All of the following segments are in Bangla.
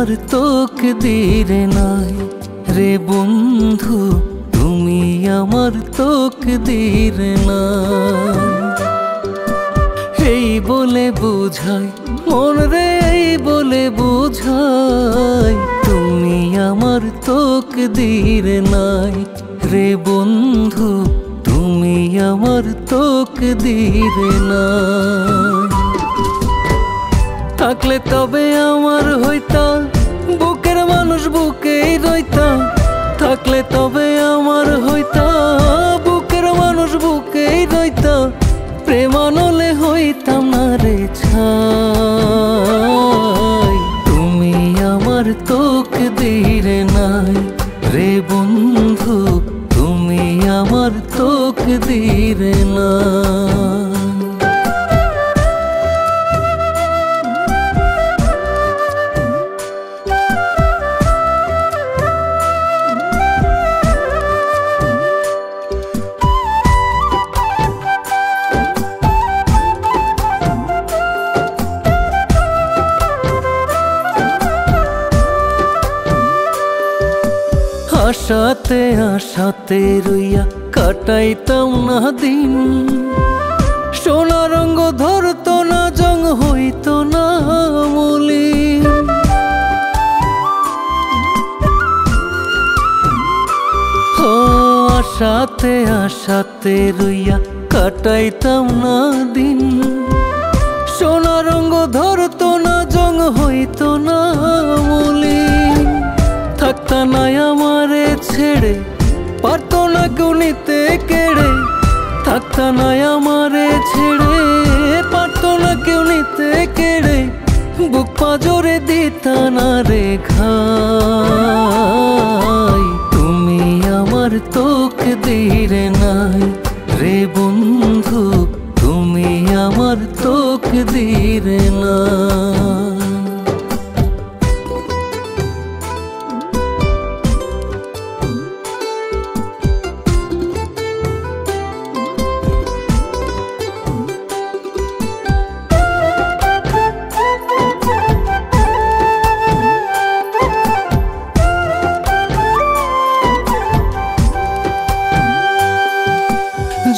আমার তকদিরে নাই রে বন্ধু, তুমি আমার তকদিরে নাই। এই বলে বুঝাই মন রে, এই বলে বুঝাই তুমি আমার তকদিরে নাই রে বন্ধু, তুমি আমার তকদিরে নাই। থাকলে তবে আমার হইতা বুকের মানুষ, বুকেই রইতা। থাকলে তবে আমার হইতা বুকের মানুষ, বুকেই রইতা। প্রেমানলে হইতাম না রে ছাই, তুমি আমার তকদিরে নাই রে বন্ধু, তুমি আমার তকদিরে নাই। আশাতে আশাতে রইয়া কাটাইতাম না দিন, সোনা রঙ ধরতো না, জং হইতো না মলিন। ও আশাতে আশাতে রইয়া কাটাইতাম না দিন, সোনা রঙ ধরতো না, জং হইতো না মলিন। থাকতা নাই আমারে ছেড়ে, পারতো না কেউ নিতে কেড়ে। থাকতা নাই আমারে ছেড়ে, পারতো না কেউ নিতে কেড়ে। বুক পাজরে দিতা না রে ঘাই, তুমি আমার তকদিরে নাই রে বন্ধু, তুমি আমার তকদিরে নাই।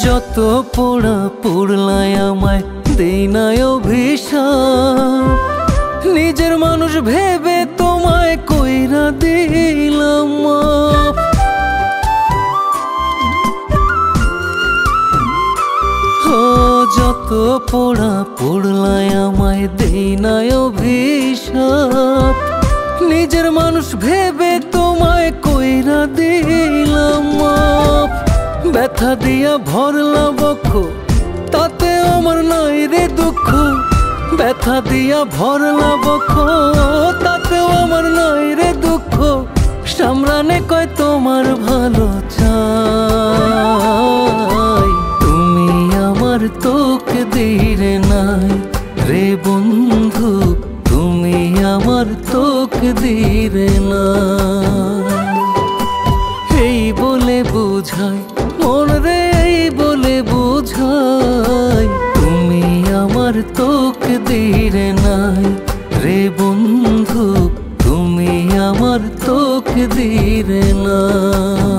যত পোড়া পুড়লাই আমায় দেই নাই অভিশাপ, নিজের মানুষ ভেবে তোমায় কইরা দিলাম মাপ। ও যত পোড়া পুড়লাই আমায় দেই নাই অভিশাপ, নিজের মানুষ ভেবে তোমায় কইরা দিলাম মাপ। ব্যথা দিয়া ভরলা বক্ষ, তাতে আমার নাই রে দুঃখ। ব্যথা দিয়া ভরলা বক্ষ, তাতেও আমার নাই রে দুঃখ। সামরানে কয় তোমার ভালো চাই, তুমি আমার তকদিরে নাই রে বন্ধু, তুমি আমার তকদিরে নাই। এই বলে বুঝাই মন রে, এই বলে বুঝাই তুমি আমার তকদিরে নাই রে বন্ধু, তুমি আমার তকদিরে নাই।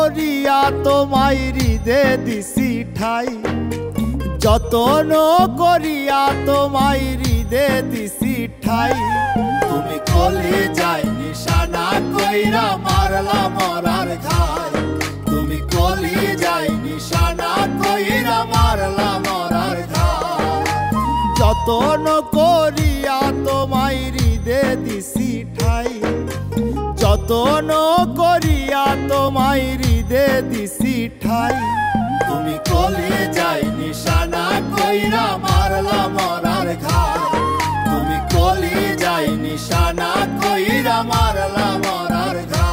করিয়া তোমায় হৃদে দিছি ঠাই, যতন করিয়া তোমায় হৃদে দিছি ঠাই। তুমি কলি যাই নিশানা কইরা মারলা মরার ঘাই, তুমি কলি যাই নিশানা কইরা মারলা মরার ঘাই। যতন করিয়া তোমায় হৃদে দিছি ঠাই, যতন করিয়া তোমায় হৃদে দিছি ঠাই। তুমি কলি যাই নিশানা কইরা মারলা মরার ঘাই, তুমি কলি যাই নিশানা কইরা মারলা মরার ঘাই।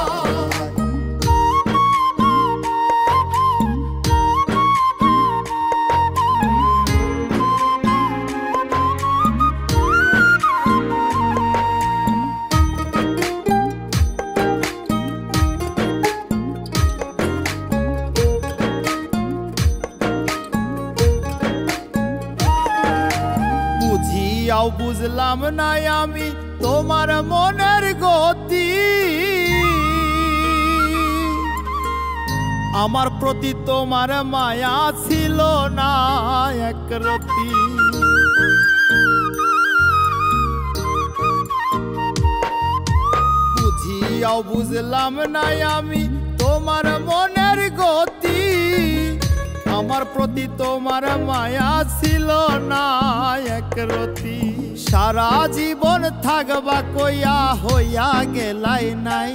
বুঝিয়াও বুঝলাম না আমি তোমার মনের গতি, আমার প্রতি তোমার মায়া ছিল না একরতি। বুঝিয়াও বুঝলাম না আমি তোমার মনের গতি, আমার প্রতি তোমার মায়া ছিল না একরতি। সারা জীবন থাকবা কইয়া হইয়া গেলাই নাই,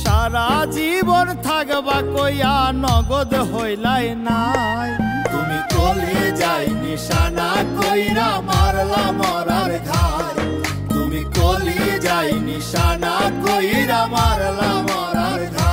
সারা জীবন থাকবা কইয়া নগদ হইলাই নাই। তুমি কলি যাই নিশানা কইরা মারলা মরার ঘাই, তুমি কলি যাই নিশানা কইরা মারলা মরার ঘাই।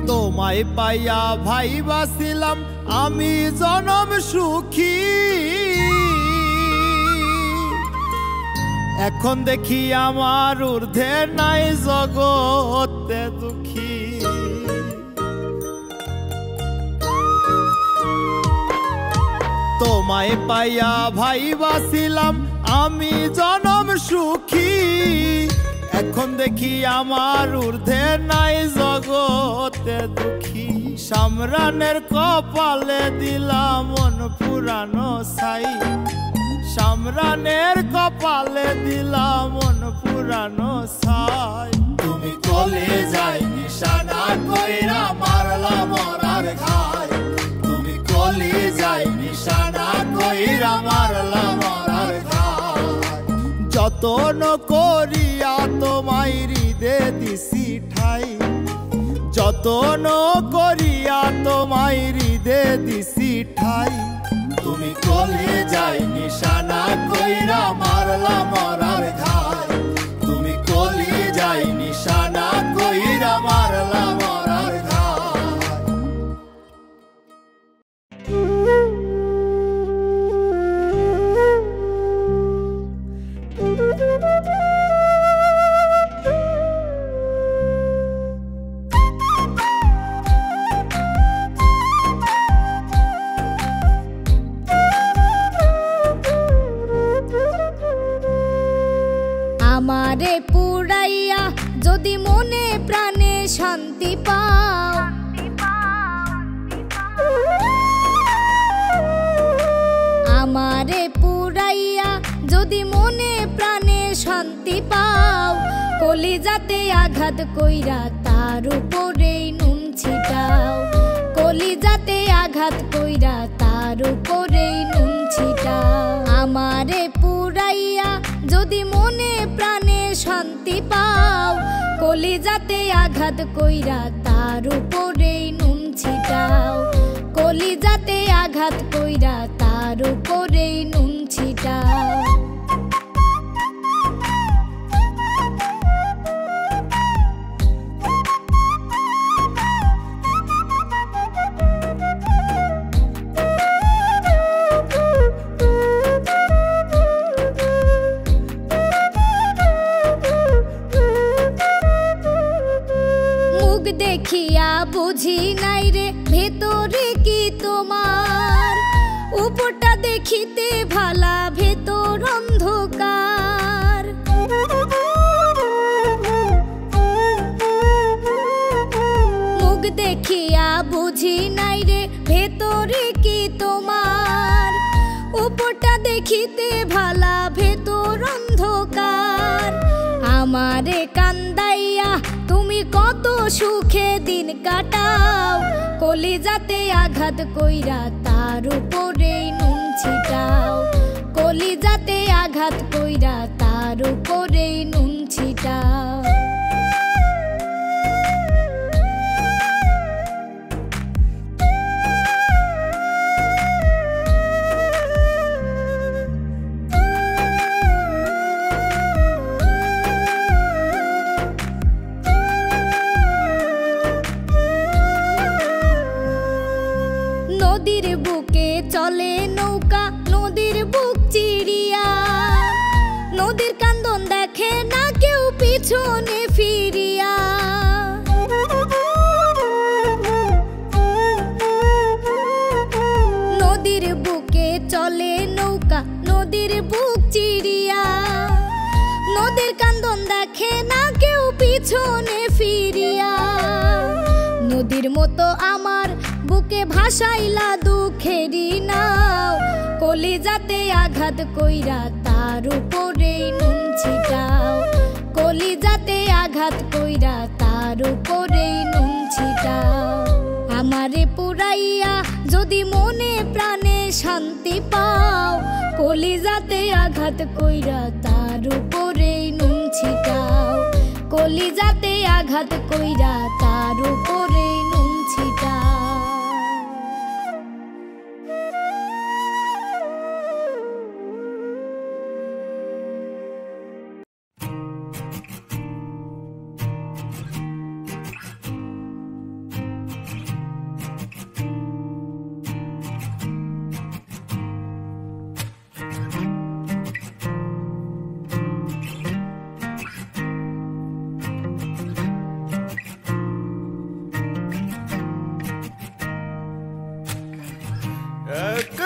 তোমায় পাইয়া ভাইবাছিলাম আমি জনম সুখী, এখন দেখি আমার ঊর্ধ্বে নাই জগতে দুঃখী। তোমায় পাইয়া ভাইবাছিলাম আমি জনম সুখী, এখন দেখি আমার ঊর্ধ্বে নাই জগতে দুঃখী। সামরানের কপালে দিলাম মন পুরানো ছাই, সামরানের কপালে দিলাম মন পুরানো ছাই। তুমি কলে যাই নিশানা কইরা মারলা মরার ঘাই, তুমি কলে যাই নিশানা কইরা মারলা মরার ঘাই। যতন করিয়া তোমায় হৃদে দিছি ঠাই, যতন করিয়া তোমায় হৃদে দিছি ঠাই। তুমি কলে যাই নিশানা কইরা মারলা মরার ঘাই, তুমি কলে যাই নিশানা কইরা মারলা মরার ঘাই। আমারে পুরাইয়া যদি মনে প্রাণে শান্তি পাও, আমারে পুরাইয়া যদি মনে প্রাণে শান্তি পাও, কলিজাতে আঘাত কইরা তার উপরেই নুন ছিটাও, কলিজাতে আঘাত কইরা তার উপরেই নুন ছিটাও। আমারে পুরাইয়া যদি মনে প্রাণে শান্তি পাও, কলিজাতে আঘাত কইরা তার উপরেই নুন ছিটাও, কলিজাতে আঘাত কইরা তার উপরেই নুন ছিটাও। বুঝি নাই রে ভেতরে কি তোমার, উপরটা দেখিতে ভালা ভেতর অন্ধকার। মুখ দেখিয়া বুঝি নাই রে ভেতরে কি তোমার, উপরটা দেখিতে ভালা ভেতর অন্ধকার। আমারে কান্দাইয়া তুমি কত সুখে দিন কাটাও, কলিজাতে আঘাত কইরা তার উপরে নুন ছিটাও, কলিজাতে আঘাত কইরা তার উপরে নুন ছিটাও। নদীর বুকে চলে নৌকা, নদীর বুক চিড়িয়া, নদীর কান্দন দেখে না কেউ পিছনে ফিরিয়া। নদীর বুকে চলে নৌকা, নদীর বুক চিড়িয়া, নদীর কান্দন দেখে না কেউ পিছনে ফিরিয়া। নদীর মতো আমার বুকে ভাসাইলা দুঃখেরই নাও, কলিজাতে আঘাত কইরা তার উপরে নুন ছিটাও, কলিজাতে আঘাত কইরা তার উপরে নুন ছিটাও। আমারে পুরাইয়া যদি মনে প্রাণে শান্তি পাও, কলিজাতে আঘাত কইরা তার উপরে নুন ছিটাও, কলিজাতে আঘাত কইরা তার উপরে নুন ছিটাও।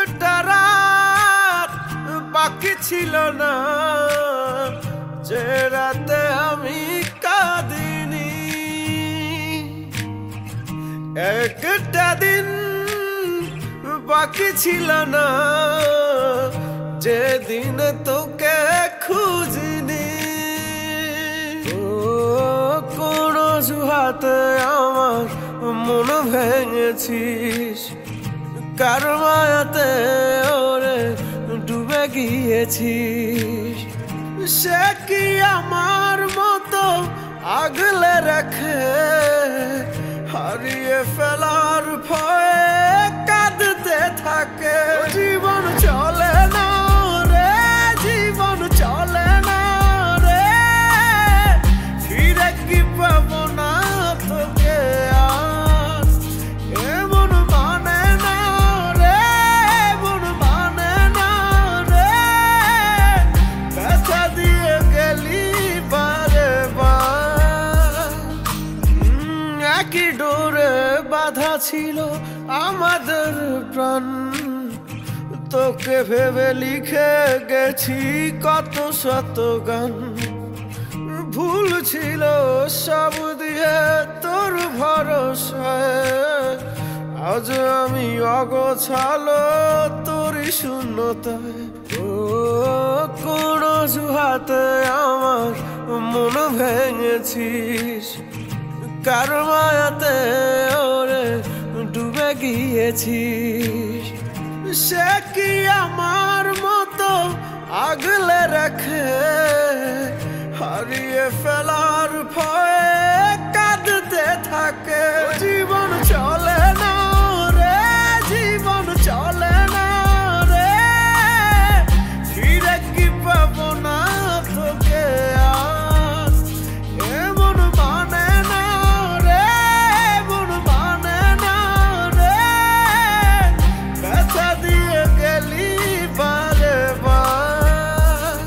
একটা রাত বাকি ছিল না, যে রাতে আমি কাঁদিনি। একটা দিন বাকি ছিল না, যে দিন তোকে খুঁজিনি। কোন অজুহাতে আমার মন ভেঙেছিস, কার মায়াতে ওরে ডুবে গিয়েছিস। সে কি আমার মতো আগলে রাখে, হারিয়ে ফেলার ভয়ে কাঁদতে থাকে। জীবন চলে না রে, জীবন চলে না রে, ফিরে কি পাবো না তোকে আর। এমন মানে না রে, এমন মানে না রে, ব্যথা দিয়ে গেলি বারে বার। একই ডোরে বাধা ছিল আমাদের প্রাণ, তোকে ভেবে লিখে গেছি কত শত গান। ভুল ছিল সব দিয়ে তোর ভরসায়, আজ আমি অগোছালো তোরই শূন্যতায়। কোন অজুহাতে আমার মন ভেঙেছিস, কার মায়াতে ওরে ডুবে গিয়েছিস। সে কি আমার মতো আগলে রাখে, হারিয়ে ফেলার ভয়ে কাঁদতে থাকে। জীবন চলে না রে, জীবন চলে না রে, ফিরে কি পাবো না তোকে আর। এমন মানে না রে, এমন মানে না রে, ব্যথা দিয়ে গেলি বারে বার।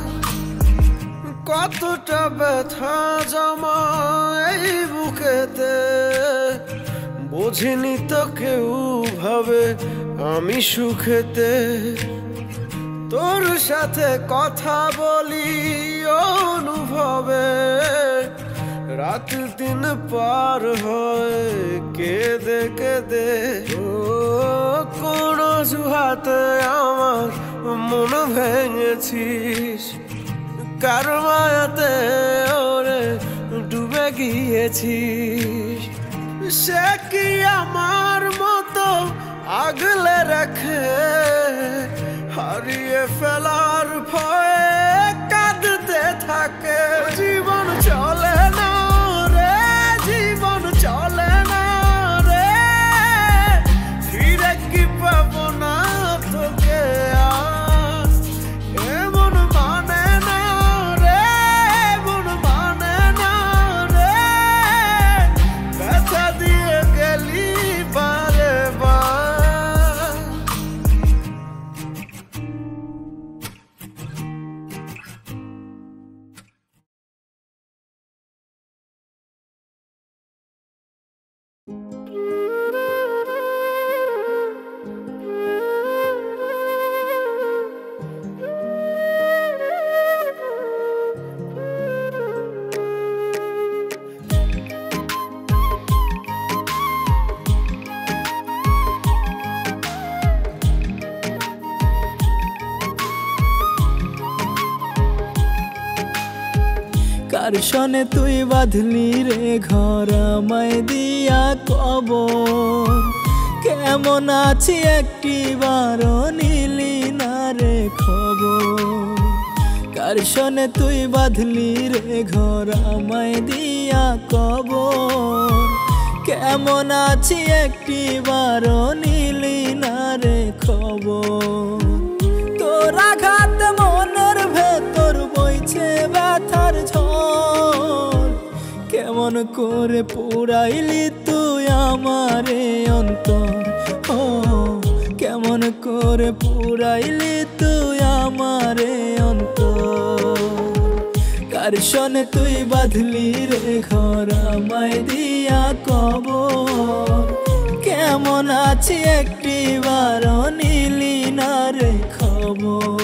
কতটা ব্যথা জমা এই বুকেতে, বুঝিনি তো কেউ ভাবে আমি সুখেতে তোর সাথে কথা বলি অনুভবে রাত দিন পার হয় কেঁদে কেঁদে কোন জুহাতে আমার মন ভেঙেছিস কার মায়াতে ওরে ডুবে গিয়েছিস সে কি আমার মতো আগলে রাখে হারিয়ে ফেলার ভয়ে কাঁদতে থাকে জীবন চলে না রে জীবন চলে না রে ফিরে কি পাবো না তোকে আর এমন মানে না রে এমন মানে না রে ব্যথা দিয়ে গেলি বারে বার কার সনে তুই বাঁধলি রে ঘর আমায় দিয়া কবর কেমন আছি একটিবারও নিলি না রে খবর কার সনে তুই বাঁধলি রে ঘর আমায় দিয়া কবর কেমন আছি একটিবারও নিলি না রে খবর তোর আঘাত মনের ভেতর বইছে ব্যথার ঝড় কেমন করে পুরাইলি তুই আমারে অন্তর ও কেমন করে পুরাইলি তুই আমারে অন্তর কার সনে তুই বাঁধলি রে ঘর আমায় দিয়া কবর কেমন আছি একটিবারও নিলি না রে খবর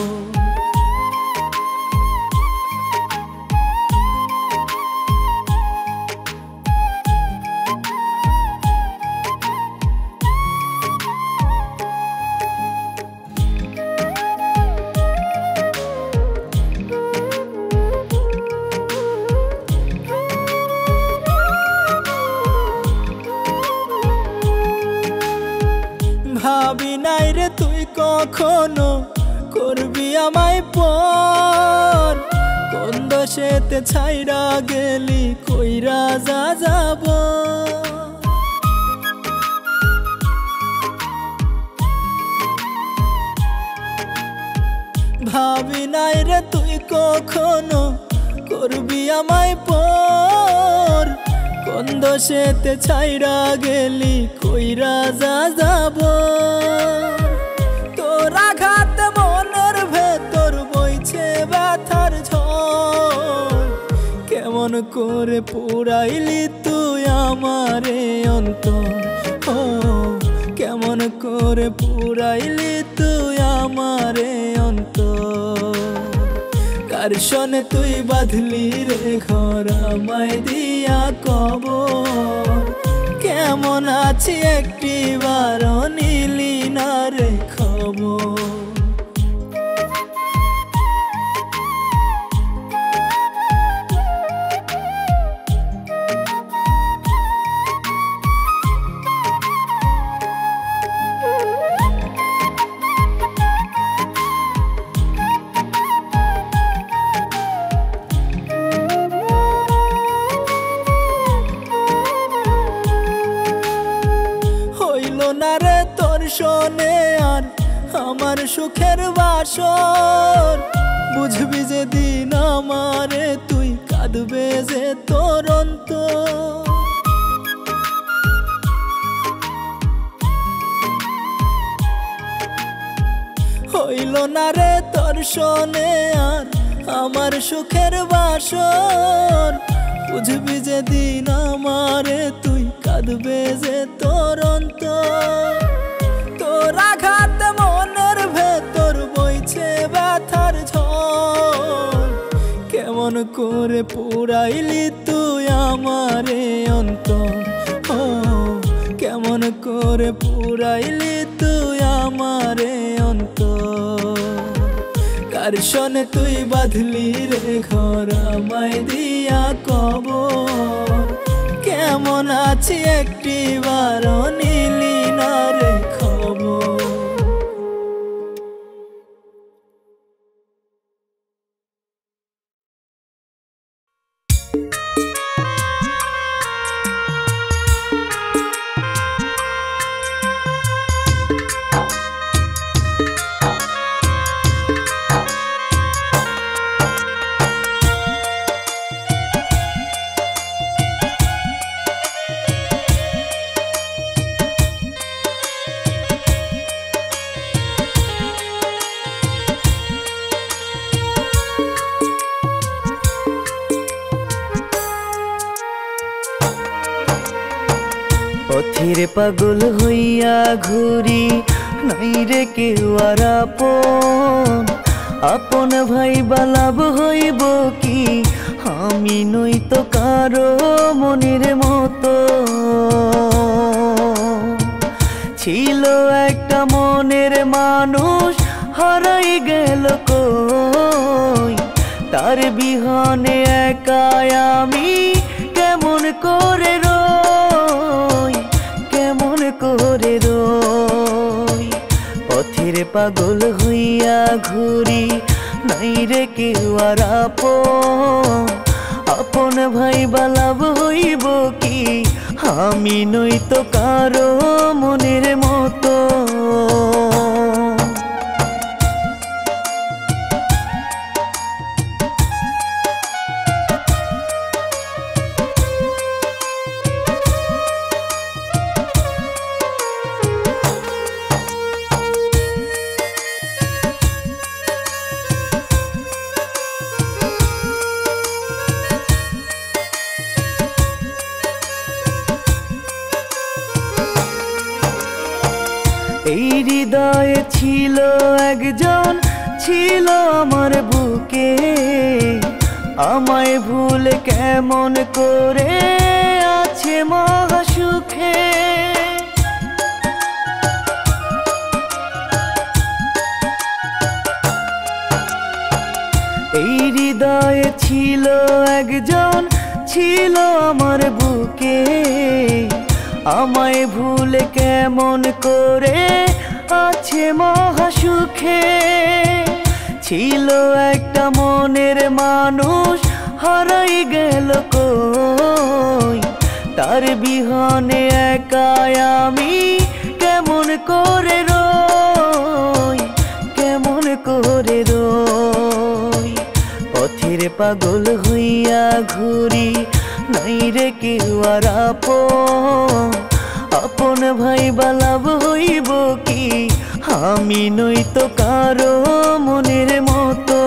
ভাবি নাই রে তুই কখনো করবি আমায় পর কোন দোষেতে ছাইরা গেলি কইরা যা যাব ভাবি নাই রে তুই কখনো করবি আমায় পর কোন দোষেতে ছাইরা গেলি কইরা যা যাব তোর আঘাত মনের ভেতর বইছে ব্যথার ঝড় কেমন করে পুরাইলি তুই আমারে অন্তর ও কেমন করে পুরাইলি তুই আমারে অন্তর কার সনে তুই বাঁধলি রে ঘর আমায় দিয়া কবর কেমন আছি একটিবারও নিলি না রে খবর না রে তোর শোনে আর আমার সুখের বাসর বুঝবি যে দিন আমারে তুই কাঁদবে যে তোর অন্তর হইল না রে তোর শোনে আর আমার সুখের বাসর বুঝবি যেদিন আমারে তুই কাঁদবে যে তোর অন্তর তোর আঘাত মনের ভেতর বইছে ব্যথার ঝড় কেমন করে পুরাইলি তুই আমারে অন্তর ও কেমন করে পুরাইলি তুই আমারে অন্তর কার শোনে তুই বাঁধলি রে ঘর আমায় দিয়া কবর কেমন আছি একটিবার নিলি না রে খবর পথের পাগল হইয়া ঘুরি নাই রে কেউ আর আপন আপন ভাই বালাব হইব কি আমি নই তো কারো মনের মতো ছিল একটা মনের মানুষ হারাই গেল কই তার বিহনে একা আমি কেমন করে রই কেমন করে রই পথের পাগল হইয়া ঘুরি নাই রে কেউ আর আপন আপন ভাই বালাব হইব কি আমি নই তো কারো মনের মতো এই হৃদয়ে ছিল একজন ছিল আমার বুকে আমায় ভুল কেমন করে আছে মহাসুখে এই হৃদয়ে ছিল একজন ছিল আমার বুকে আমায় ভুল কেমন করে আছে মহাসুখে ছিল একটা মনের মানুষ হারাই গেল কই তার বিহনে একা আমি কেমন করে রই কেমন করে রই পথের পাগল হইয়া ঘুরি নাই রে কেউ আর আপন আপন ভাই বালাব হইব কি আমি নই তো কারো মনের মতো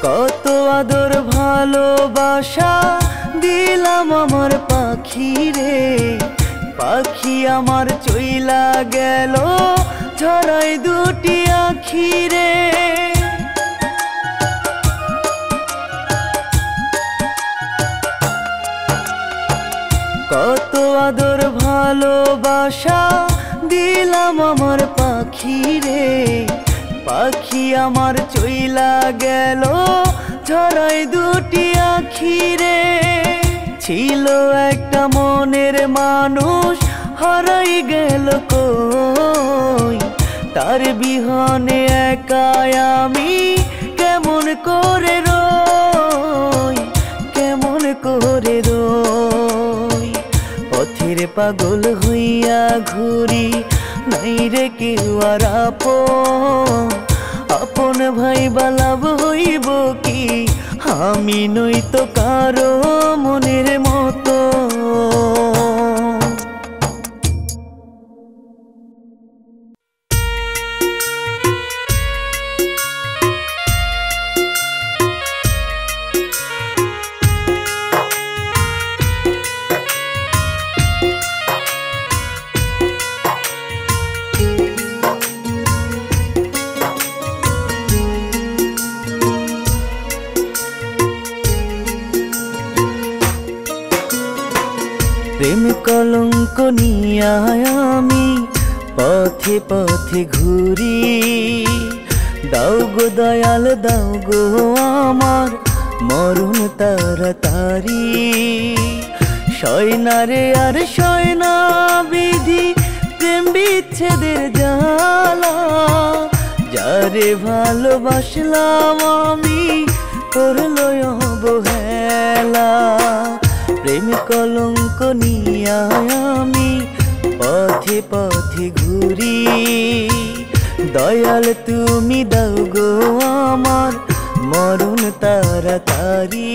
কত আদর ভালোবাসা দিলাম আমার পাখি রে পাখি আমার চইলা গেল ঝরাই দুটি আখি রে কত আদর ভালোবাসা দিলাম আমার পাখি রে পাখি আমার চইলা গেল ঝরাই দুটি আখি রে ছিল একটা মনের মানুষ হারাই গেল কই তার বিহনে একা আমি কেমন করে রই কেমন করে রই পাগল হইয়া ঘুরি নাই রে কেউ আর আপন ভাই বালাভ হইব কি আমি নই তো কারো মনের মতো প্রেম কলঙ্ক নিয়া আমি পথে পথে ঘুরি দাও গো দয়াল দাও গো আমার মরণ তাড়াতাড়ি সয়নারে আর সয়না বিধি প্রেম বিচ্ছেদের জ্বালা যারে ভালোবাসলাম আমি করলো অবহেলা প্রেম কলঙ্ক নিয়া আমি পথে পথে ঘুরি দয়াল তুমি দাও গো আমার মরণ তাড়াতাড়ি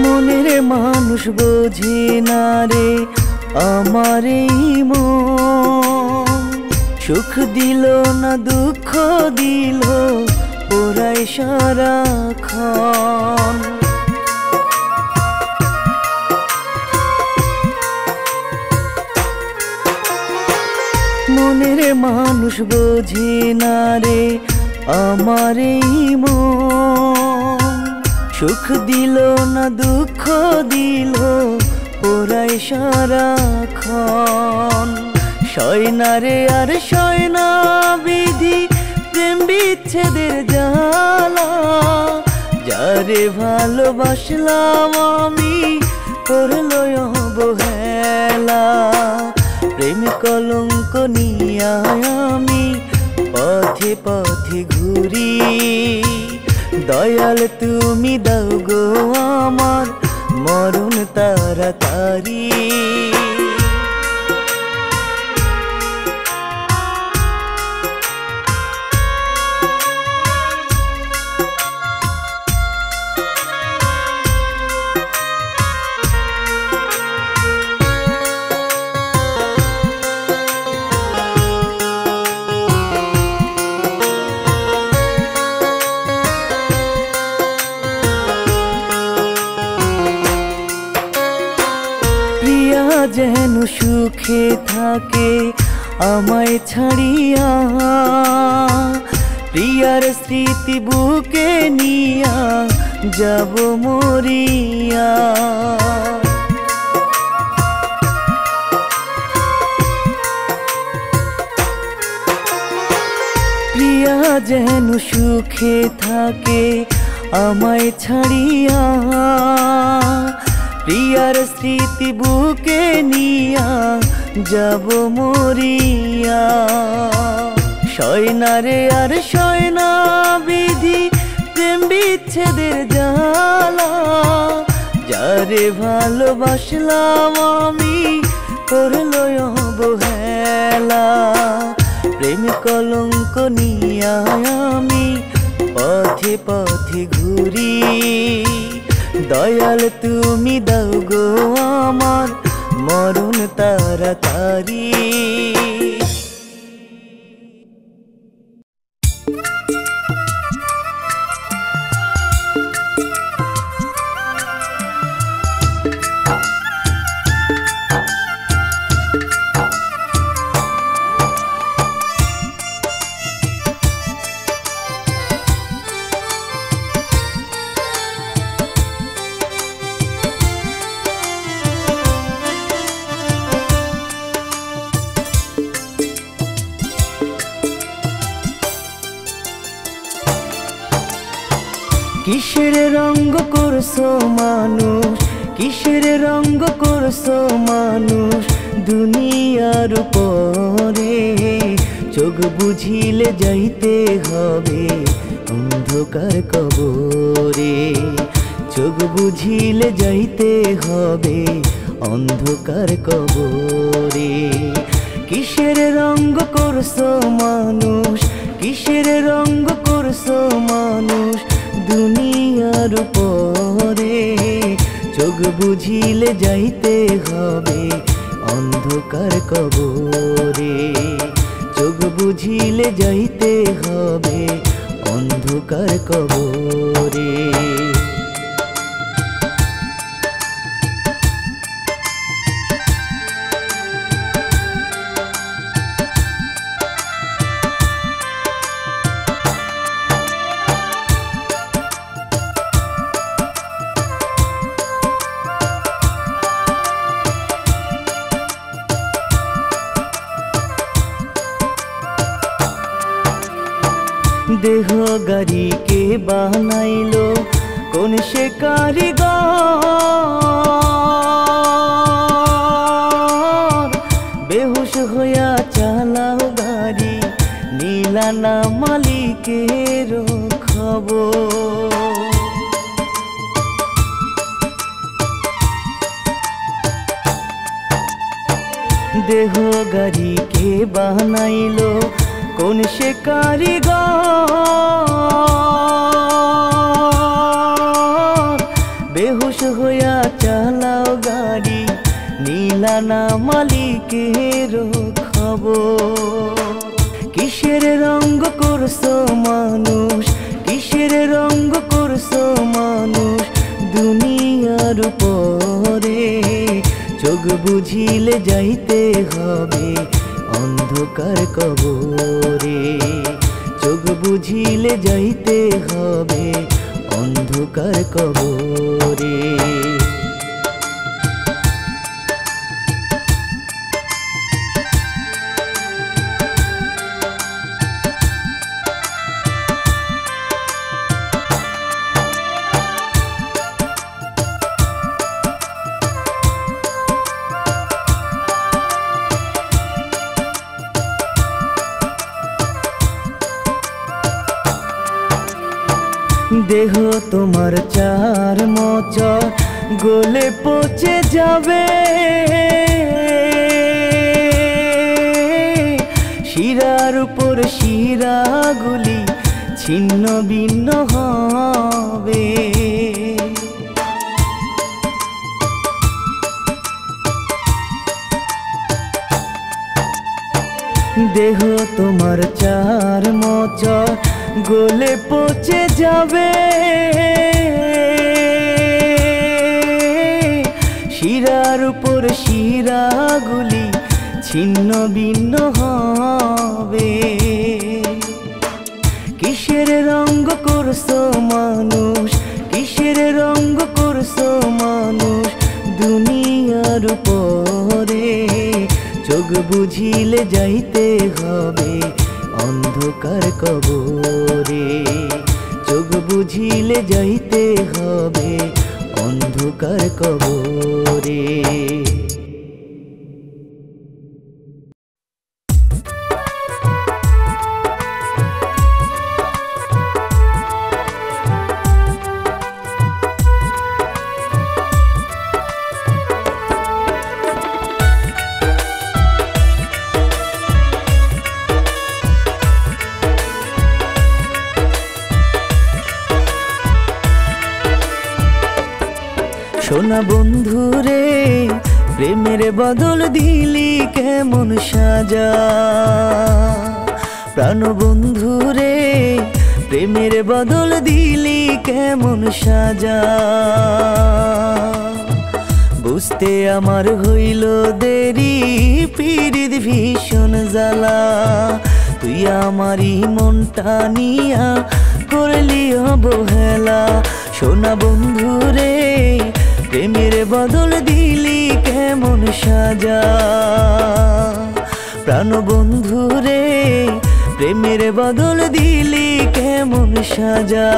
মনের মানুষ বোঝে না রে আমার এই মন সুখ দিল না দুঃখ দিল ওরাই সারাক্ষণ মনের মানুষ বোঝে না রে আমার এই মন সুখ দিল না দুঃখ দিল ওরাই সারাক্ষণ সয়নারে আর সয়না বিধি প্রেম বিচ্ছেদের জ্বালা যারে ভালোবাসলাম আমি করলো অবহেলা প্রেম কলঙ্ক নিয়া আমি পথে পথে ঘুরি দয়াল তুমি দাও গো আমার মরণ তাড়াতাড়ি যেন সুখে থাকে আমায় ছাড়িয়া প্রিয়ার স্মৃতি বুকে নিয়া যাব মরিয়া প্রিয়া যেন সুখে থাকে আমায় ছাড়িয়া প্রিয়ার স্মৃতি বুকে নিয়া যাব মরিয়া সয়নারে আর সয়না বিধি প্রেম বিচ্ছেদের জ্বালা যারে ভালোবাসলাম আমি করলো অবহেলা প্রেম কলঙ্ক নিয়া আমি পথে পথে ঘুরি দয়াল তুমি দাও গো আমার মরণ তাড়াতাড়ি কিসের রঙ্গ করছো মানুষ, কিসের রঙ্গ করছো মানুষ দুনিয়ার উপরে। চোখ বুঝিলে যাইতে হবে অন্ধকার কবরে, চোখ বুঝিলে যাইতে হবে অন্ধকার কবরে। কিসের রঙ্গ করছো মানুষ, কিসের রঙ্গ করছো মানুষ দুনিয়ার উপরে। চোখ বুঝিলে যাইতে হবে অন্ধকার কবরে, চোখ বুঝিলে যাইতে হবে অন্ধকার কবরে। দেহ গাড়ি কে বানাইলো কোন সে কারিগর। বেহুশ হইয়া চালাও গাড়ি নিলা না মালিকের খবর। দেহ গাড়ি কে বানাইলো কোন সে কারিগর। বেহুশ হইয়া চালাও গাড়ি নিলা না মালিকের খবর। কিসের রঙ্গ করছো মানুষ, কিসের রঙ্গ করছো মানুষ দুনিয়ার উপরে। চোখ বুঝিলে যাইতে হবে অন্ধকার কবরে, চোখ বুঝিলে যাইতে হবে অন্ধকার কবরে। দেহ তোমার চার মোচর গলে পচে যাবে। শিরার উপর শিরাগুলি ছিন্ন ভিন্ন হবে। দেহ তোমার চার মোচর গলে পচে যাবে। শিরার উপর শিরাগুলি ছিন্ন ভিন্ন হবে। কিসের রঙ্গ করছো মানুষ, কিসের রঙ্গ করছো মানুষ দুনিয়ার উপরে। চোখ বুঝিলে যাইতে হবে অন্ধকার কবরে, চোখ বুঝিলে যাইতে হবে অন্ধকার কবরে। সোনা বন্ধু রে প্রেমের বদল দিলি কেমন সাজা। প্রাণ বন্ধু রে প্রেমের বদল দিলি কেমন সাজা। বুঝতে আমার হইল দেরি পীড়িত ভীষণ জ্বালা। তুই আমারই মনটা নিয়া করলি অবহেলা। সোনা বন্ধু রে প্রেমের বদল দিলি কেমন সাজা। প্রাণ বন্ধু রে প্রেমের বদল দিলি কেমন সাজা।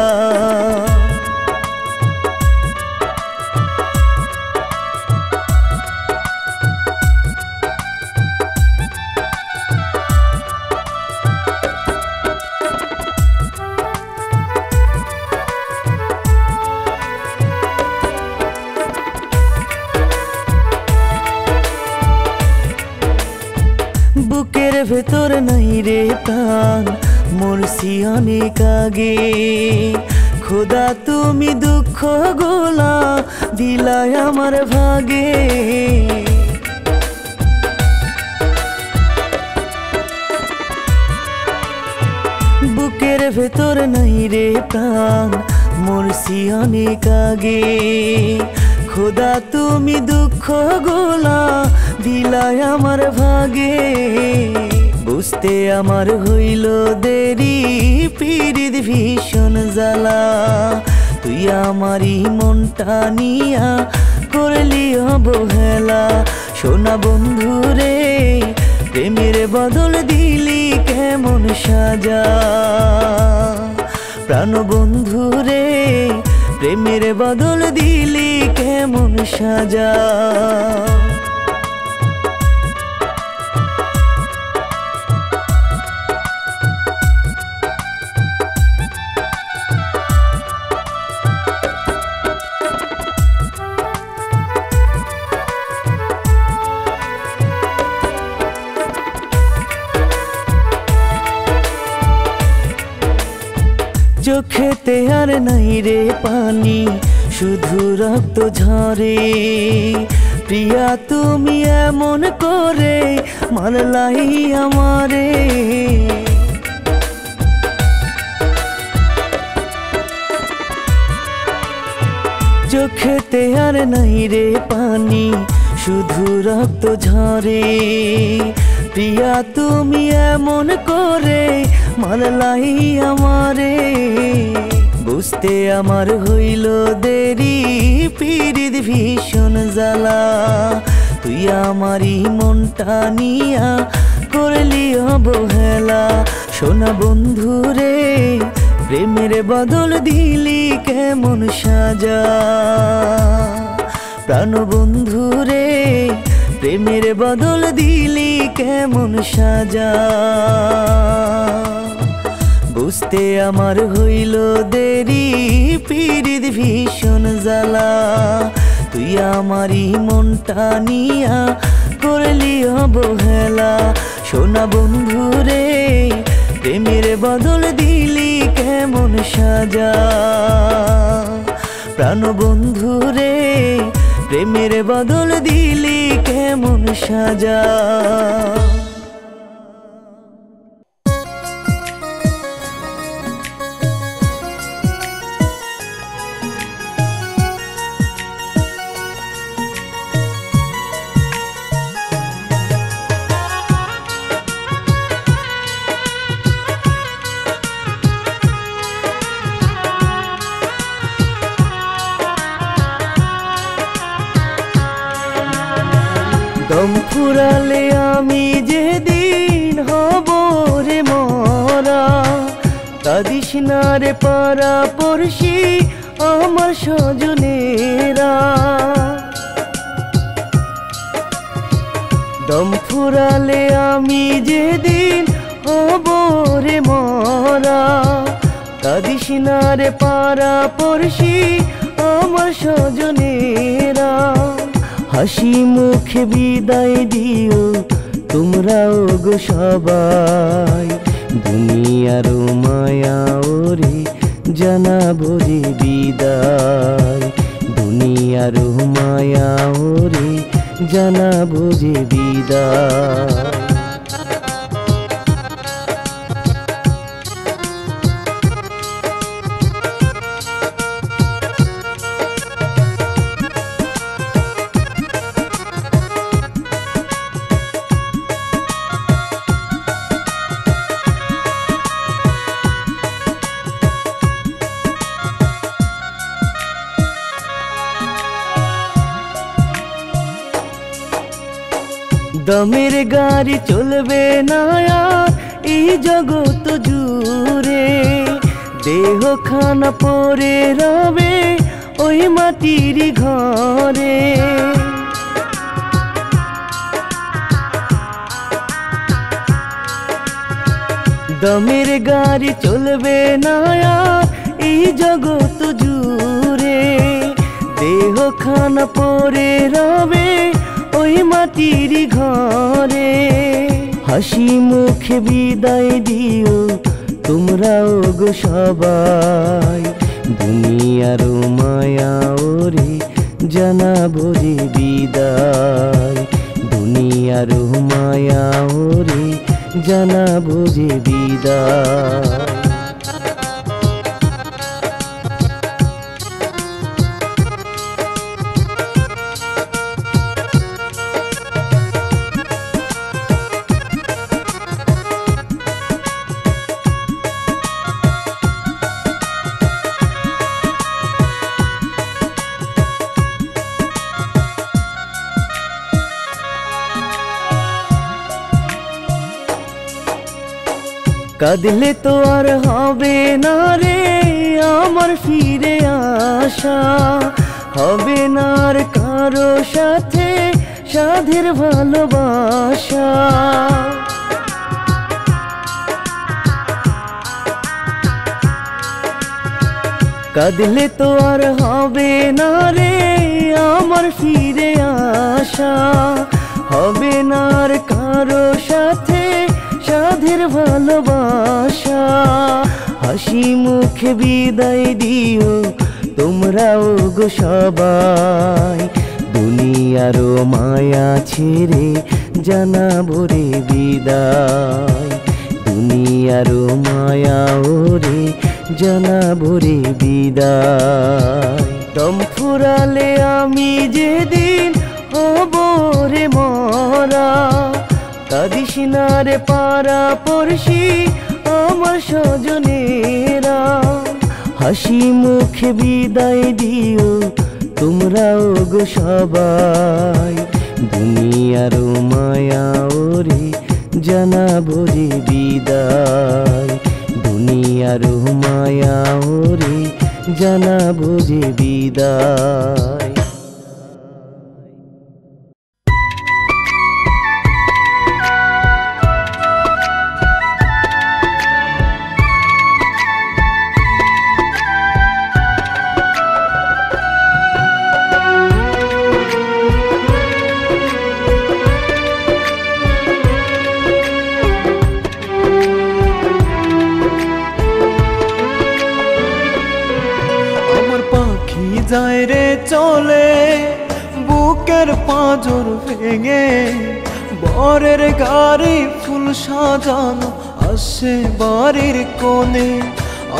ভেতর নাই রে প্রাণ মরছি অনেক আগে খোদা তুমি দুঃখ গোলা দিলাই আমার ভাগে বুকের ভেতর নাই রে প্রাণ মরছি অনেক আগে খোদা তুমি দুঃখ গোলা দিলাই আমার ভাগে বুঝতে আমার হইল দেরি পীড়িত ভীষণ জ্বালা তুই আমারই মনটা নিয়া করলি অবহেলা সোনা বন্ধু রে প্রেমের বদল দিলি কেমন সাজা প্রাণ বন্ধু রে প্রেমের বদল দিলি কেমন সাজা চোখেতে আর নাই রে পানি শুধু রক্ত ঝরে প্রিয়া তুমি এমন করে মারলাই আমারে চোখেতে আর নাই রে পানি শুধু রক্ত ঝরে প্রিয়া তুমি এমন করে মারলাই আমারে বুঝতে আমার হইল দেরি পীড়িত ভীষণ জ্বালা তুই আমারই মনটা নিয়া করলি অবহেলা সোনা বন্ধু রে প্রেমের বদল দিলি কেমন সাজা প্রাণ বন্ধু রে প্রেমের বদল দিলি কেমন সাজা বুঝতে আমার হইল দেরি পীড়িত ভীষণ জ্বালা তুই আমারই মনটা নিয়া করলি অবহেলা সোনা বন্ধু রে প্রেমের বদল দিলি কেমন সাজা প্রাণ বন্ধু রে প্রেমের বদল দিলি কেমন সাজা দম ফুরালে আমি যেদিন হব রে মরা কাঁদিস না রে পাড়া পড়শি আমার স্বজনেরা দম ফুরালে আমি যেদিন হব রে মরা কাঁদিস না রে পাড়া পড়শি আমার স্বজনেরা হাসি মুখে বিদায় দিও তোমরাও গো সবাই দুনিয়ার মায়া ওরে জানাবো যে বিদায় দুনিয়ার মায়া ওরে জানাবো যে বিদায় দমের গাড়ি চলবে না আর এই জগৎ জুড়ে দেহ খানা পরে রবে ওই মাটির ঘরে দমের গাড়ি চলবে না আর এই জগৎ জুড়ে দেহ খানা পরে রবে ওই মাটির ঘরে হাসি মুখে বিদায় দিও তোমরাও গো সবাই, দুনিয়ার মায়া ওরে জানাবো রে বিদায়, দুনিয়ার মায়া ওরে জানাবো রে বিদায়। কাঁদলে তো আর হবে না রে আমার ফিরে আসা, হবে না আর কারো সাথে সাধের ভালোবাসা। কাঁদলে তো আর হবে না রে আমার ফিরে আসা, হবে না আর কারো সাথে সাধের ভালোবাসা। হাসি মুখে বিদায় দিও তোমরাও গো সবাই, দুনিয়ার মায়া ছেড়ে জানাবো রে বিদায়, দুনিয়ার মায়া ওরে জানাবো রে বিদায়। দম ফুরালে আমি যেদিন হব রে মরা, কাঁদিস না রে পাড়া পড়শি আমার স্বজনেরা, হাসি মুখে বিদায় দিও তোমরাও গো সবাই, দুনিয়ার মায়া ওরে জানাবো রে বিদায়, দুনিয়ার মায়া ওরে জানাবো রে বিদায়। যায় রে চলে বুকের পাঁজর ভেঙে, বরের গাড়ি ফুল সাজানো আসে বাড়ির কোণে।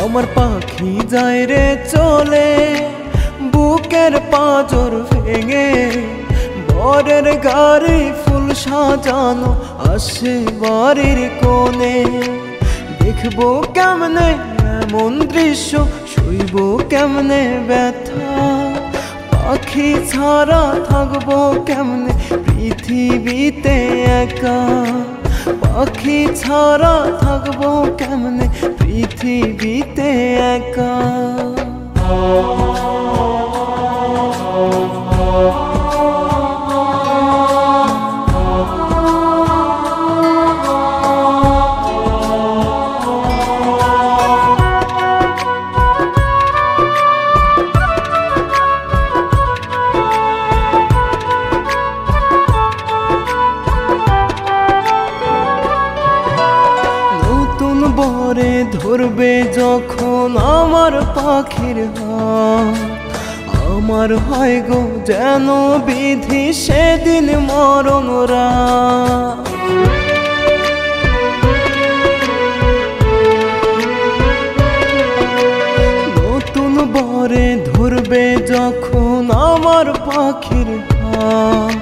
আমার পাখি যায় রে চলে বুকের পাঁজর ভেঙে, বরের গাড়ি ফুল সাজানো আসে বাড়ির কোণে। দেখবো কেমনে এমন দৃশ্য, শুইব কেমনে ব্যথা, পাখি ছাড়া থাকবো কেমনে পৃথিবীতে একা, পাখি ছাড়া থাকবো কেমনে পৃথিবীতে একা। ধরবে যখন আমার পাখির হাত, আমার হয় গো যেন বিধি সেদিন মরণ রাত। নতুন বরে ধরবে যখন আমার পাখির হাত,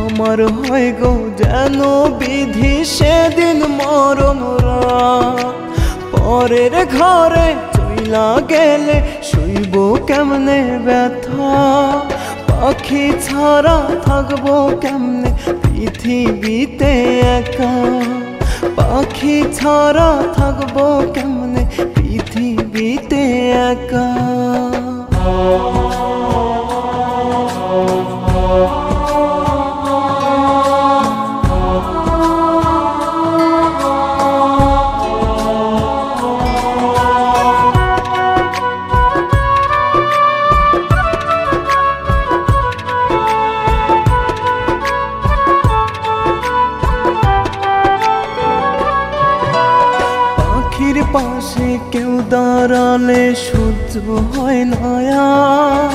আমার হয় গো যেন বিধি সেদিন মরণ রাত। পরের ঘরে চইলা গেলে শুইব কেমনে ব্যথা, পাখি ছাড়া থাকবো কেমনে পৃথিবীতে একা, পাখি ছাড়া থাকবো কেমনে পৃথিবীতে একা। পাশে কেউ দাঁড়ালে সহ্য হয় না আর।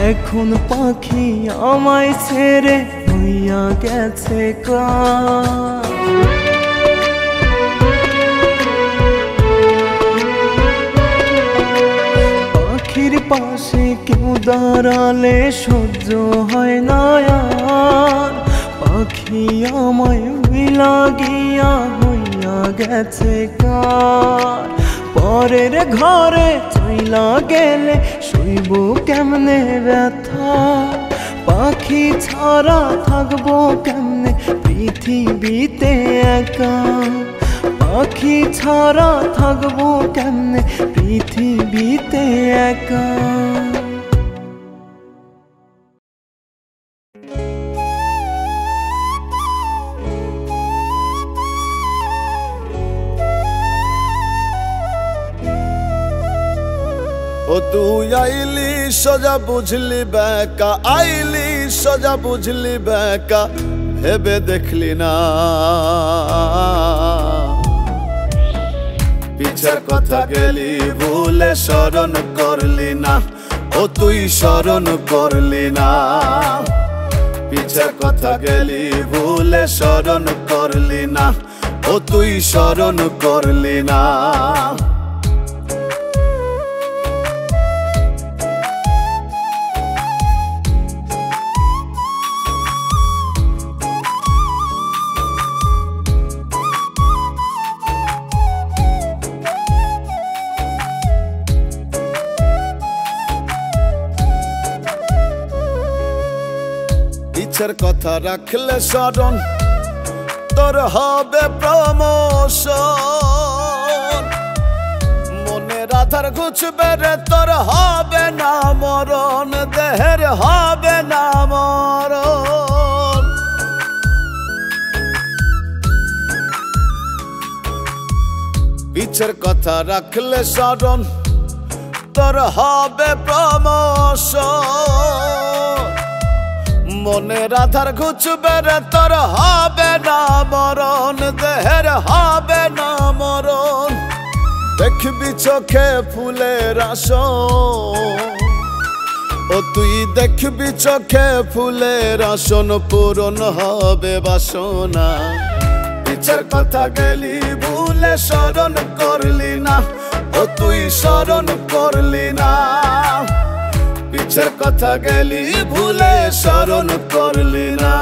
এখন পাখি আমায় ছেড়ে হইয়া গেছে কার। পাখির পাশে কেউ দাঁড়ালে সহ্য হয় না আর। পাখি আমায় মিলা গিয়া হইয়া গেছে কার। পরের ঘরে চইলা গেলে শুইব কেমনে ব্যথা। পাখি ছাড়া থাকবো কেমনে পৃথিবীতে একা। পাখি ছাড়া থাকবো কেমনে পৃথিবীতে একা। ও তুই আইলি সোজা বুঝলি বেকা, আইলি সোজা বুঝলি বেকা, ভেবে দেখলি না পিছের কথা গেলি ভুলে স্মরণ করলি না। ও তুই স্মরণ করলি না, পিছের কথা গেলি ভুলে স্মরণ করলি না। ও তুই স্মরণ করলি না। পিছের কথা রাখলে স্মরণ তোর হবে প্রমোশন। মনের আধার ঘুচবে রে তোর হবে না মরণ, দেহের হবে না মরণ। পিছের কথা রাখলে স্মরণ তোর হবে প্রমোশন। মনের আধার ঘুচবে রে তোর হবে না মরণ, দেহের হবে না মরণ। দেখবি চোখে ফুলের আসন, ও তুই দেখবি চোখে ফুলের আসন, পূরণ হবে বাসনা। পিছের কথা গেলি ভুলে স্মরণ করলি না, ও তুই স্মরণ করলি না। পিছের কথা গেলি ভুলে স্মরণ করলি না।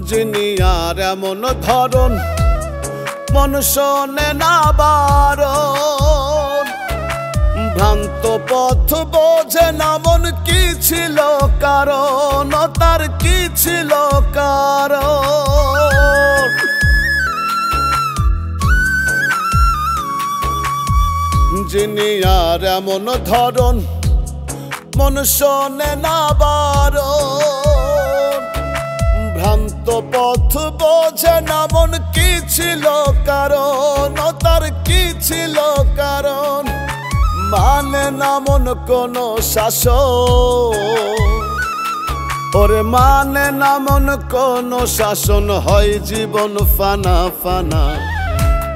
যিনি আর এমন ধরন মন শোনে না বারণ। ভ্রান্ত পথ বোঝে না মন, কি ছিল কারণ, তার কি ছিল কারণ। যিনি আর এমন ধরন মন শোনে না বারণ। ভ্রান্ত পথ বোঝে না মন, কি ছিল কারণ, তার কি ছিল কারণ। মানে না মন কোনো শাসন, ওরে মানে না মন কোনো শাসন, হয় জীবন ফানা ফানা।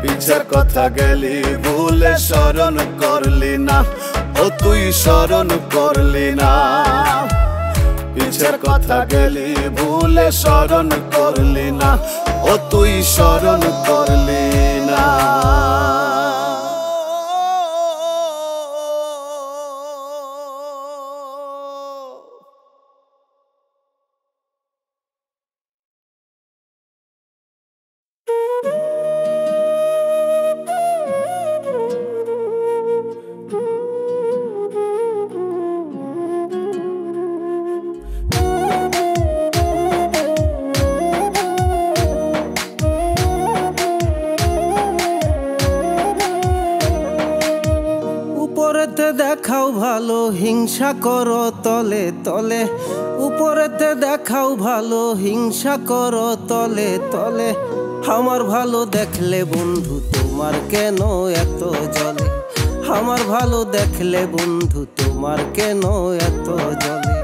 পিছের কথা গেলি ভুলে স্মরণ করলি না, ও তুই স্মরণ করলি না। পিছের কথা গেলি ভুলে স্মরণ করলি না, ও তুই স্মরণ করলি না। দেখাও ভালো হিংসা করো তলে তলে, উপরেতে দেখাও ভালো হিংসা করো তলে তলে। আমার ভালো দেখলে বন্ধু তোমার কেন এত জ্বলে, আমার ভালো দেখলে বন্ধু তোমার কেন এত জ্বলে।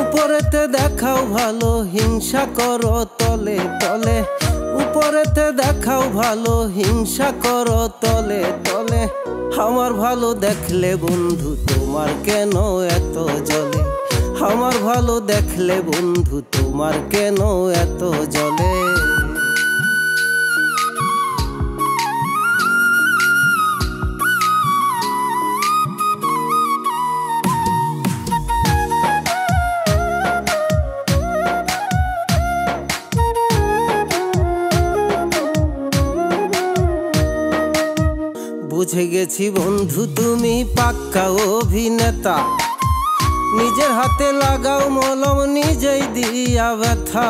উপরেতে দেখাও ভালো হিংসা করো তলে তলে, উপরেতে দেখাও ভালো হিংসা করো তলে তলে। আমার ভালো দেখলে বন্ধু তোমার কেন এত জ্বলে, আমার ভালো দেখলে বন্ধু তোমার কেন এত জ্বলে। বুঝে গেছি বন্ধু তুমি পাক্কা অভিনেতা, নিজের হাতে লাগাও মলম নিজেই দিয়া ব্যথা।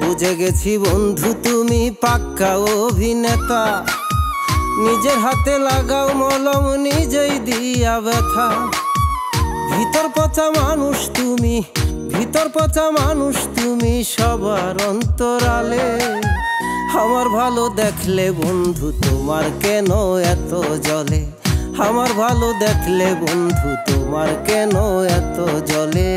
বুঝে গেছি বন্ধু তুমি পাক্কা অভিনেতা, নিজের হাতে লাগাও মলম নিজেই দিয়া ব্যথা। ভিতর পচা মানুষ তুমি, ভিতর পচা মানুষ তুমি সবার অন্তরালে। আমার ভালো দেখলে বন্ধু তোমার কেন এত জ্বলে, আমার ভালো দেখলে বন্ধু তোমার কেন এত জ্বলে।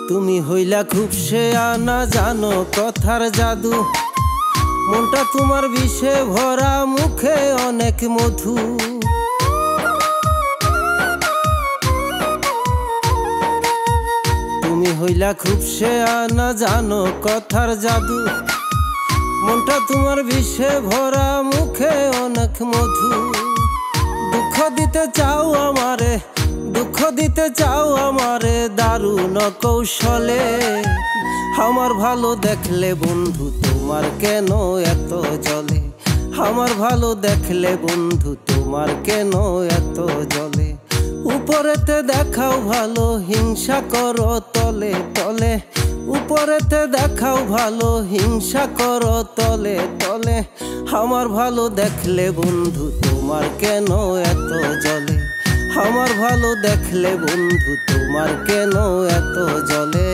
তুমি হইলা খুব শেয়ানা জানো কথার জাদু, মনটা তোমার বিষে ভরা মুখে অনেক মধু। তুমি হইলা খুব শেয়ানা জানো কথার জাদু, মনটা তোমার বিষে ভরা মুখে অনেক মধু। দুঃখ দিতে চাও আমারে, দুঃখ দিতে চাও আমারে দারুণ কৌশলে। আমার ভালো দেখলে বন্ধু তোমার কেন এত জ্বলে, আমার ভালো দেখলে বন্ধু তোমার কেন এত জ্বলে। উপরেতে দেখাও ভালো হিংসা করো তলে তলে, উপরেতে দেখাও ভালো হিংসা করো তলে তলে। আমার ভালো দেখলে বন্ধু তোমার কেন এত জ্বলে, আমার ভালো দেখলে বন্ধু তোমার কেন এত জ্বলে।